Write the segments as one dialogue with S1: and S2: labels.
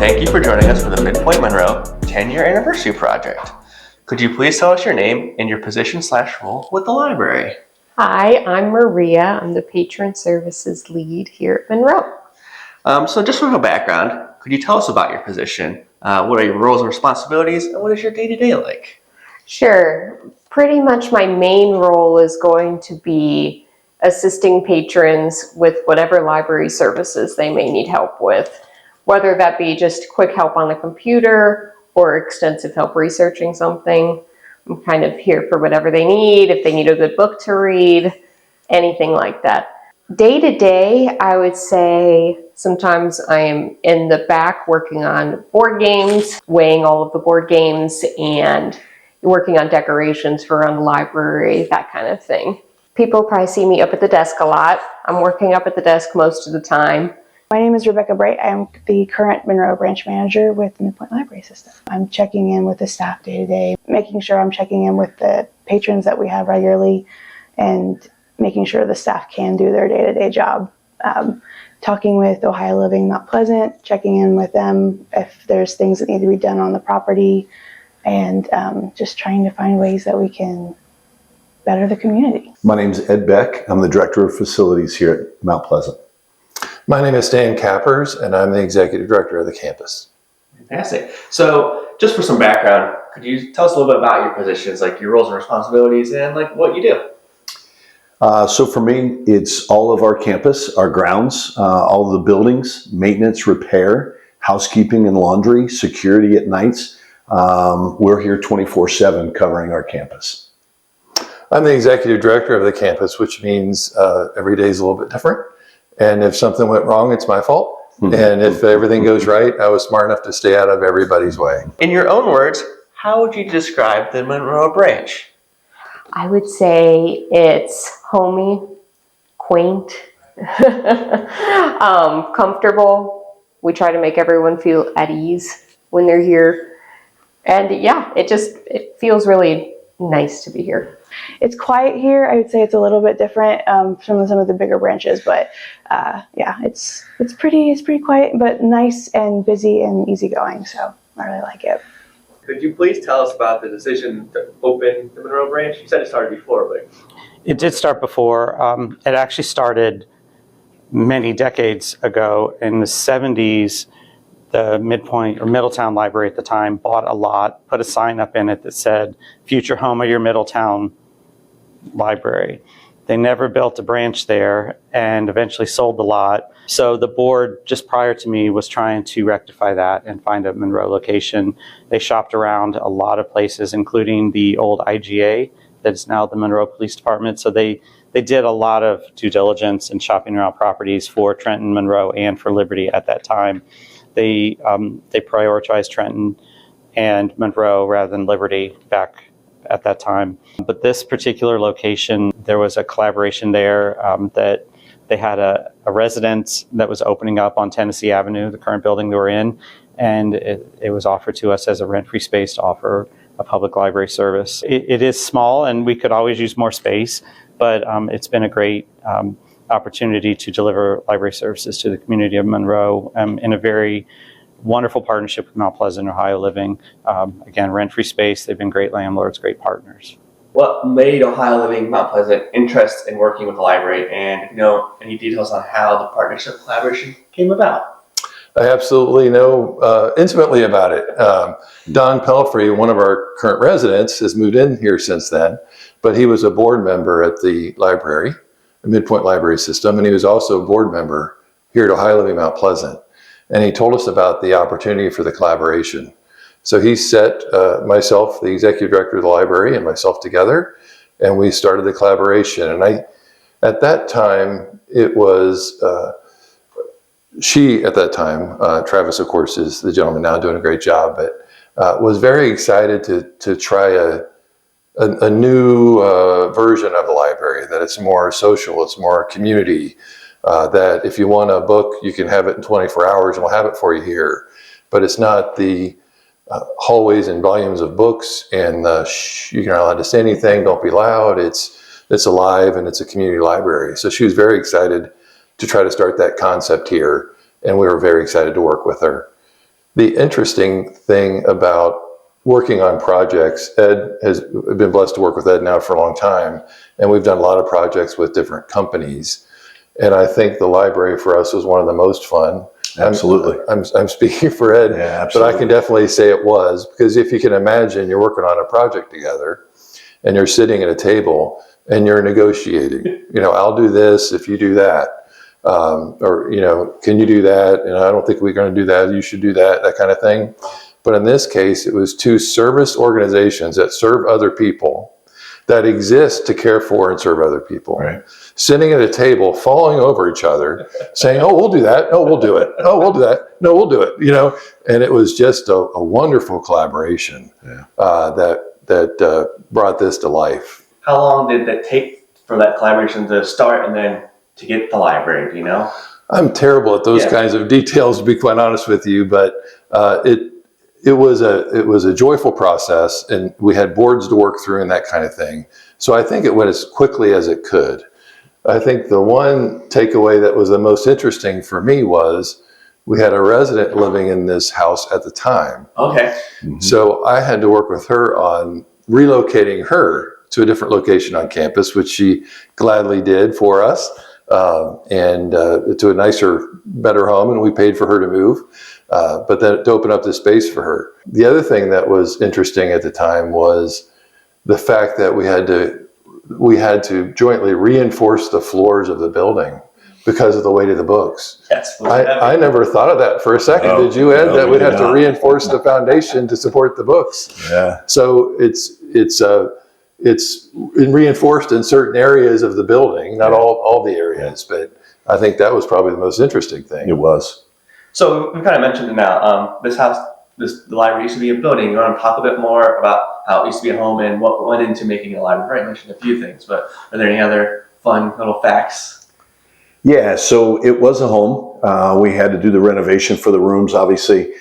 S1: Thank you for joining us for the Midpoint Monroe 10-year anniversary project. Could you please tell us your name and your position/role with the library?
S2: Hi, I'm Maria. I'm the Patron Services Lead here at Monroe.
S1: So just for a background, could you tell us about your position? What are your roles and responsibilities, and what is your day-to-day like?
S2: Sure. Pretty much my main role is going to be assisting patrons with whatever library services they may need help with, whether that be just quick help on the computer or extensive help researching something. I'm kind of here for whatever they need, if they need a good book to read, anything like that. Day to day, I would say sometimes I am in the back working on board games, weighing all of the board games, and working on decorations for around the library, that kind of thing. People probably see me up at the desk a lot. I'm working up at the desk most of the time.
S3: My name is Rebecca Bright. I am the current Monroe branch manager with the Midpoint Library System. I'm checking in with the staff day to day, making sure I'm checking in with the patrons that we have regularly, and making sure the staff can do their day-to-day job. Talking with Ohio Living Mount Pleasant, checking in with them if there's things that need to be done on the property, and just trying to find ways that we can better the community.
S4: My name is Ed Beck. I'm the Director of Facilities here at Mount Pleasant.
S5: My name is Dan Cappers, and I'm the Executive Director of the campus.
S1: Fantastic. So just for some background, could you tell us a little bit about your positions, like your roles and responsibilities, and like what you do?
S4: So for me, it's all of our campus, our grounds, all of the buildings, maintenance, repair, housekeeping and laundry, security at nights. We're here 24/7 covering our campus.
S5: I'm the Executive Director of the campus, which means every day is a little bit different. And if something went wrong, it's my fault. And if everything goes right, I was smart enough to stay out of everybody's way.
S1: In your own words, how would you describe the Monroe branch?
S2: I would say it's homey, quaint, comfortable. We try to make everyone feel at ease when they're here. And yeah, it feels really nice to be here.
S3: It's quiet here. I would say it's a little bit different from some of the bigger branches, but yeah, it's pretty quiet, but nice and busy and easygoing. So I really like it.
S1: Could you please tell us about the decision to open the Monroe branch? You said it started before, but...
S6: It did start before. It actually started many decades ago. In the 70s, the Midpoint or Middletown Library at the time bought a lot, put a sign up in it that said, "Future home of your Middletown Library." They never built a branch there and eventually sold the lot. So the board, just prior to me, was trying to rectify that and find a Monroe location. They shopped around a lot of places, including the old IGA that is now the Monroe Police Department. So they did a lot of due diligence and shopping around properties for Trenton, Monroe, and for Liberty at that time. They prioritized Trenton and Monroe rather than Liberty back at that time. But this particular location, there was a collaboration there that they had a residence that was opening up on Tennessee Avenue, the current building that we're in, and it was offered to us as a rent-free space to offer a public library service. It is small and we could always use more space, but it's been a great opportunity to deliver library services to the community of Monroe in a very wonderful partnership with Mount Pleasant, Ohio Living. Again, rent-free space. They've been great landlords, great partners.
S1: What made Ohio Living Mount Pleasant interest in working with the library, and if you know any details on how the partnership collaboration came about?
S5: I absolutely know intimately about it. Don Pelfrey, one of our current residents, has moved in here since then, but he was a board member at the library, the Midpoint Library System, and he was also a board member here at Ohio Living Mount Pleasant. And he told us about the opportunity for the collaboration. So he set myself, the executive director of the library, and myself together, and we started the collaboration. And at that time, it was, at that time, Travis, of course, is the gentleman now doing a great job, but was very excited to try a new version of the library, that it's more social, it's more community, that if you want a book, you can have it in 24 hours and we'll have it for you here. But it's not the hallways and volumes of books and you're not allowed to say anything, don't be loud. It's alive and it's a community library. So she was very excited to try to start that concept here, and we were very excited to work with her. The interesting thing about working on projects, Ed has been blessed to work with Ed now for a long time, and we've done a lot of projects with different companies. And I think the library for us was one of the most fun.
S4: Absolutely.
S5: I'm speaking for Ed,
S4: Yeah,
S5: but I
S4: absolutely.
S5: can definitely say it was, because if you can imagine, you're working on a project together and you're sitting at a table and you're negotiating, you know, I'll do this if you do that. Or, you know, can you do that? And I don't think we're going to do that. You should do that, that kind of thing. But in this case, it was two service organizations that serve other people, that exist to care for and serve other people.
S4: Right.
S5: Sitting at a table, falling over each other, saying, "Oh, we'll do that. Oh, we'll do it. Oh, we'll do that. No, we'll do it." You know, and it was just a wonderful collaboration that brought this to life.
S1: How long did that take for that collaboration to start and then to get the library? Do you know?
S5: I'm terrible at those kinds of details, to be quite honest with you, but it was a joyful process, and we had boards to work through and that kind of thing. So I think it went as quickly as it could. I think the one takeaway that was the most interesting for me was we had a resident living in this house at the time.
S1: Okay.
S4: Mm-hmm.
S5: So I had to work with her on relocating her to a different location on campus, which she gladly did for us, and to a nicer, better home, and we paid for her to move, but then to open up the space for her. The other thing that was interesting at the time was the fact that we had to jointly reinforce the floors of the building because of the weight of the books.
S1: Yes.
S5: I never thought of that for a second.
S4: No,
S5: Did you, Ed?
S4: no,
S5: that
S4: we
S5: we'd
S4: did
S5: have to
S4: not.
S5: reinforce the foundation to support the books.
S4: Yeah.
S5: So it's reinforced in certain areas of the building, not all the areas, but I think that was probably the most interesting thing.
S4: It was.
S1: So we kind of mentioned it now. This house, the library used to be a building. You want to talk a bit more about how it used to be a home and what went into making it a library? I mentioned a few things, but are there any other fun little facts?
S4: Yeah, so it was a home. We had to do the renovation for the rooms, obviously.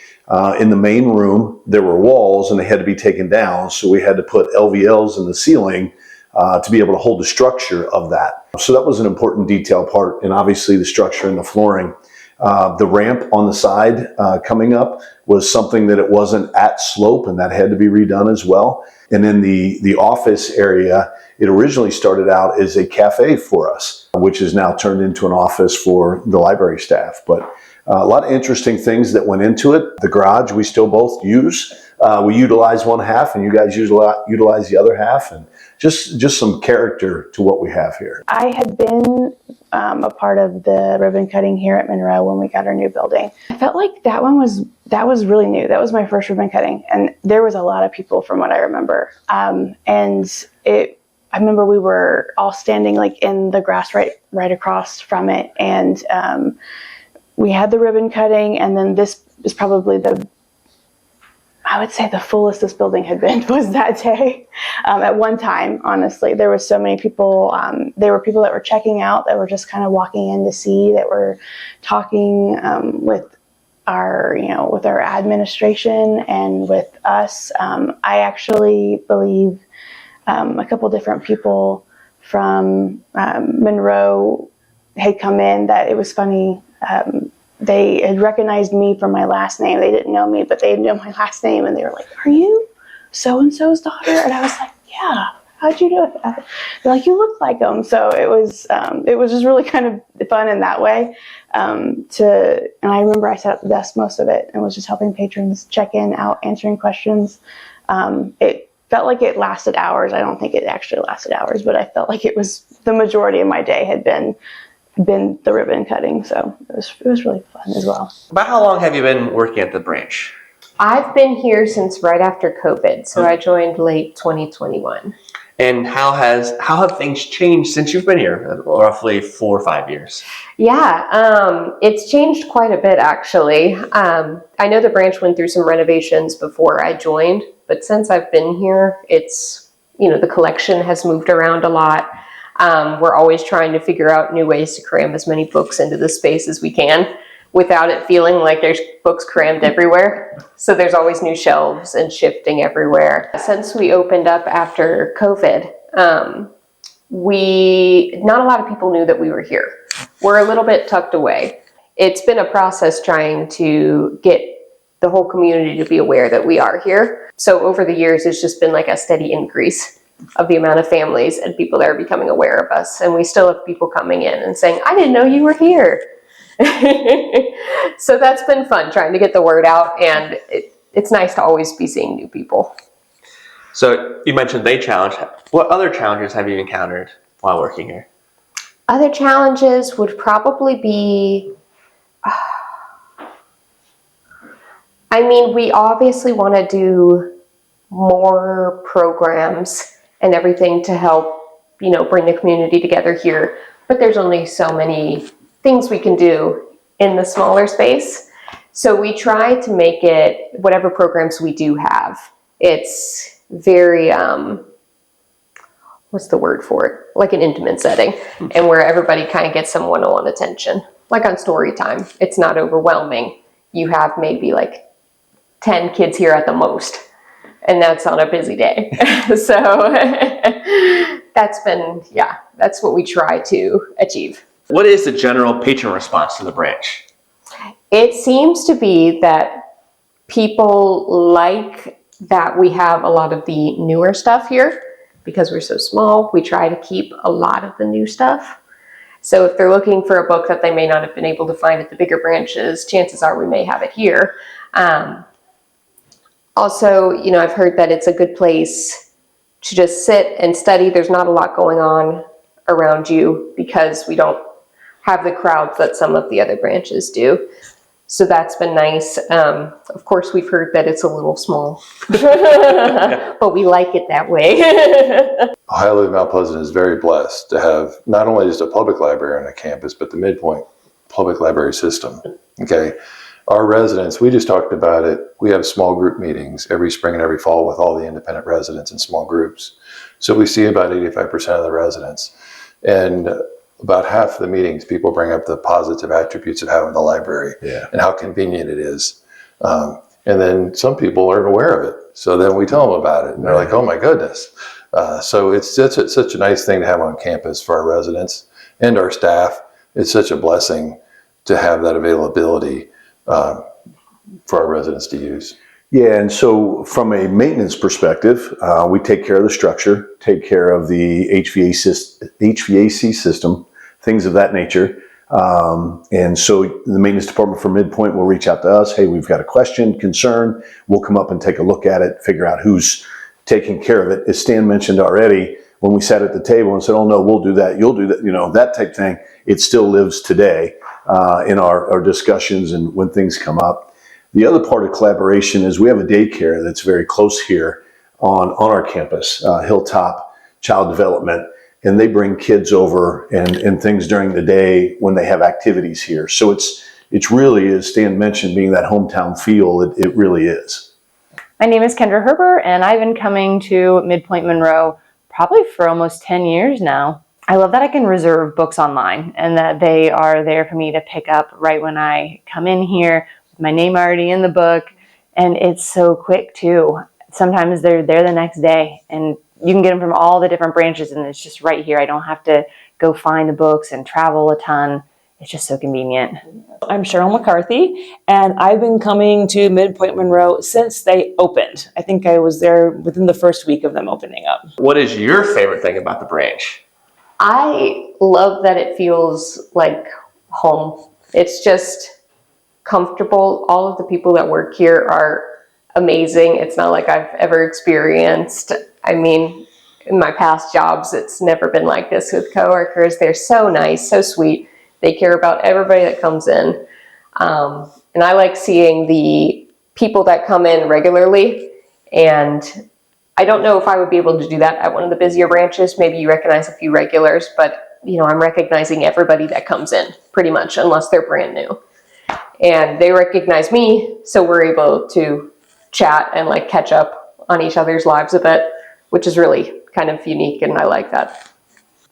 S4: In the main room, there were walls and they had to be taken down. So we had to put LVLs in the ceiling to be able to hold the structure of that. So that was an important detail part, and obviously the structure and the flooring. The ramp on the side coming up was something that it wasn't at slope, and that had to be redone as well. And in the office area, it originally started out as a cafe for us, which is now turned into an office for the library staff. But a lot of interesting things that went into it. The garage we still both use. We utilize one half, and you guys utilize the other half, and just some character to what we have here.
S3: I had been a part of the ribbon cutting here at Monroe when we got our new building. I felt like that was really new. That was my first ribbon cutting, and there was a lot of people from what I remember. I remember we were all standing like in the grass right across from it, and we had the ribbon cutting, and then this is probably I would say the fullest this building had been was that day. At one time, honestly, there was so many people. There were people that were checking out, that were just kind of walking in to see, that were talking with our administration and with us. I actually believe a couple different people from Monroe had come in. That it was funny. They had recognized me from my last name. They didn't know me, but they knew my last name, and they were like, "Are you so-and-so's daughter?" And I was like, "Yeah, how'd you do it?" They're like, "You look like them." So it was just really kind of fun in that way. And I remember I sat at the desk most of it and was just helping patrons check in, out, answering questions. It felt like it lasted hours. I don't think it actually lasted hours, but I felt like it was the majority of my day had been the ribbon cutting, so it was really fun as well.
S1: About how long have you been working at the branch?
S2: I've been here since right after COVID, so I joined late 2021.
S1: And how have things changed since you've been here? Roughly 4 or 5 years.
S2: Yeah, it's changed quite a bit actually. I know the branch went through some renovations before I joined, but since I've been here, it's, the collection has moved around a lot. We're always trying to figure out new ways to cram as many books into the space as we can without it feeling like there's books crammed everywhere. So there's always new shelves and shifting everywhere. Since we opened up after COVID, not a lot of people knew that we were here. We're a little bit tucked away. It's been a process trying to get the whole community to be aware that we are here. So over the years, it's just been like a steady increase of the amount of families and people that are becoming aware of us. And we still have people coming in and saying, I didn't know you were here. So that's been fun, trying to get the word out, and it's nice to always be seeing new people.
S1: So you mentioned they challenge. What other challenges have you encountered while working here?
S2: Other challenges would probably be, I mean, we obviously want to do more programs and everything to help, you know, bring the community together here. But there's only so many things we can do in the smaller space. So we try to make it, whatever programs we do have, it's very, what's the word for it? Like an intimate setting, and where everybody kind of gets some one-on-one attention. Like on story time, it's not overwhelming. You have maybe like 10 kids here at the most, and that's on a busy day. So that's been, yeah, that's what we try to achieve.
S1: What is the general patron response to the branch?
S2: It seems to be that people like that we have a lot of the newer stuff here. Because we're so small, we try to keep a lot of the new stuff. So if they're looking for a book that they may not have been able to find at the bigger branches, chances are we may have it here. Also, you know, I've heard that it's a good place to just sit and study. There's not a lot going on around you because we don't have the crowds that some of the other branches do. So that's been nice. Of course, we've heard that it's a little small, but we like it that way.
S5: Ohio Mount Pleasant is very blessed to have not only just a public library on a campus, but the Midpoint public library system. Okay. Our residents, we just talked about it. We have small group meetings every spring and every fall with all the independent residents in small groups. So we see about 85% of the residents. And about half of the meetings, people bring up the positive attributes of having the library and how convenient it is. And then some people aren't aware of it. So then we tell them about it and they're like, oh my goodness. So it's such a nice thing to have on campus for our residents and our staff. It's such a blessing to have that availability for our residents to use.
S4: Yeah, and so from a maintenance perspective, we take care of the structure, take care of the HVAC system, things of that nature. And so the maintenance department for Midpoint will reach out to us. Hey, we've got a question, concern. We'll come up and take a look at it, figure out who's taking care of it. As Stan mentioned already, when we sat at the table and said, oh no, we'll do that, you'll do that, you know, that type thing, it still lives today in our discussions and when things come up. The other part of collaboration is we have a daycare that's very close here on our campus, Hilltop Child Development, and they bring kids over and things during the day when they have activities here. So it's really, as Stan mentioned, being that hometown feel, it really is.
S7: My name is Kendra Herber, and I've been coming to Midpoint Monroe probably for almost 10 years now. I love that I can reserve books online and that they are there for me to pick up right when I come in here, my name already in the book, and it's so quick too. Sometimes they're there the next day and you can get them from all the different branches and it's just right here. I don't have to go find the books and travel a ton. It's just so convenient.
S8: I'm Cheryl McCarthy, and I've been coming to Midpoint Monroe since they opened. I think I was there within the first week of them opening up.
S1: What is your favorite thing about the branch?
S2: I love that it feels like home. It's just comfortable. All of the people that work here are amazing. It's not like I've ever experienced, I mean, in my past jobs, it's never been like this with coworkers. They're so nice, so sweet. They care about everybody that comes in. And I like seeing the people that come in regularly. And I don't know if I would be able to do that at one of the busier branches. Maybe you recognize a few regulars, but you know, I'm recognizing everybody that comes in pretty much, unless they're brand new. And they recognize me, so we're able to chat and like catch up on each other's lives a bit, which is really kind of unique, and I like that.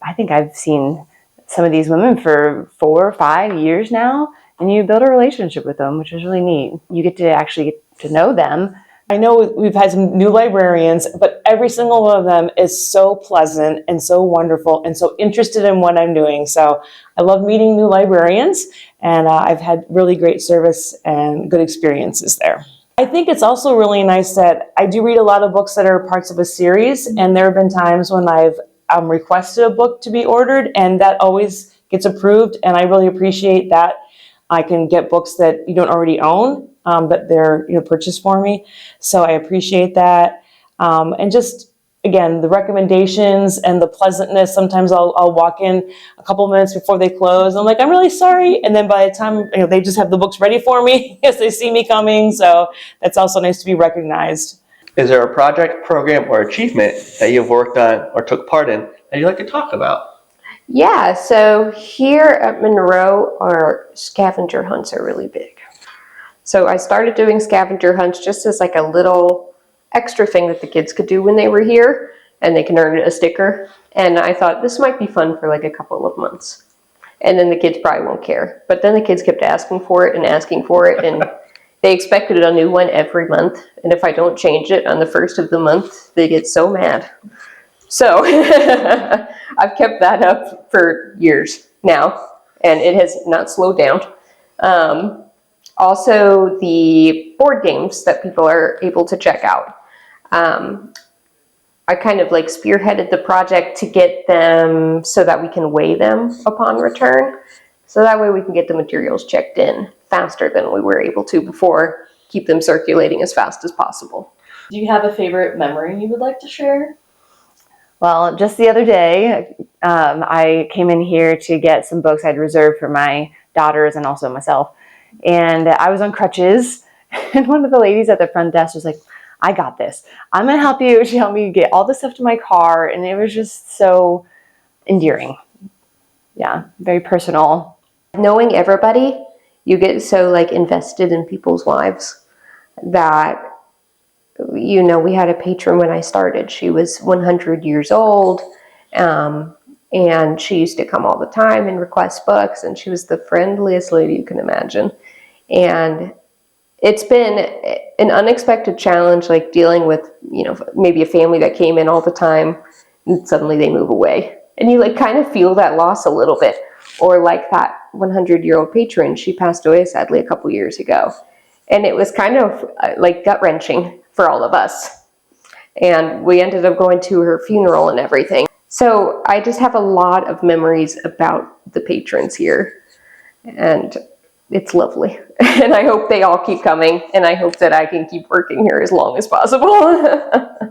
S7: I think I've seen some of these women for 4 or 5 years now, and you build a relationship with them, which is really neat. You get to actually get to know them.
S8: I know we've had some new librarians, but every single one of them is so pleasant and so wonderful and so interested in what I'm doing. So I love meeting new librarians, and I've had really great service and good experiences there. I think it's also really nice that I do read a lot of books that are parts of a series, and there have been times when I've requested a book to be ordered, and that always gets approved, and I really appreciate that. I can get books that you don't already own, but they're purchased for me, so I appreciate that. And just again, the recommendations and the pleasantness. Sometimes I'll walk in a couple minutes before they close. I'm like, I'm really sorry. And then by the time, they just have the books ready for me as they see me coming. So that's also nice to be recognized.
S1: Is there a project, program, or achievement that you've worked on or took part in that you'd like to talk about?
S2: Yeah, so here at Monroe, our scavenger hunts are really big. So I started doing scavenger hunts just as like a little extra thing that the kids could do when they were here, and they can earn a sticker. And I thought this might be fun for like a couple of months. And then the kids probably won't care. But then the kids kept asking for it, and they expected a new one every month. And if I don't change it on the first of the month, they get so mad. So I've kept that up for years now, and it has not slowed down. Also, the board games that people are able to check out. I kind of like spearheaded the project to get them so that we can weigh them upon return. So that way we can get the materials checked in faster than we were able to before, keep them circulating as fast as possible.
S9: Do you have a favorite memory you would like to share?
S7: Well, just the other day, I came in here to get some books I'd reserved for my daughters and also myself. And I was on crutches, and one of the ladies at the front desk was like, I got this. I'm going to help you. She helped me get all the stuff to my car, and it was just so endearing. Yeah, very personal.
S2: Knowing everybody, you get so like invested in people's lives that, we had a patron when I started. She was 100 years old, and she used to come all the time and request books, and she was the friendliest lady you can imagine. And it's been an unexpected challenge, like dealing with, maybe a family that came in all the time and suddenly they move away. And you like kind of feel that loss a little bit. Or like that 100-year-old patron, she passed away sadly a couple years ago. And it was kind of like gut-wrenching for all of us. And we ended up going to her funeral and everything. So I just have a lot of memories about the patrons here. And it's lovely. And I hope they all keep coming. And I hope that I can keep working here as long as possible.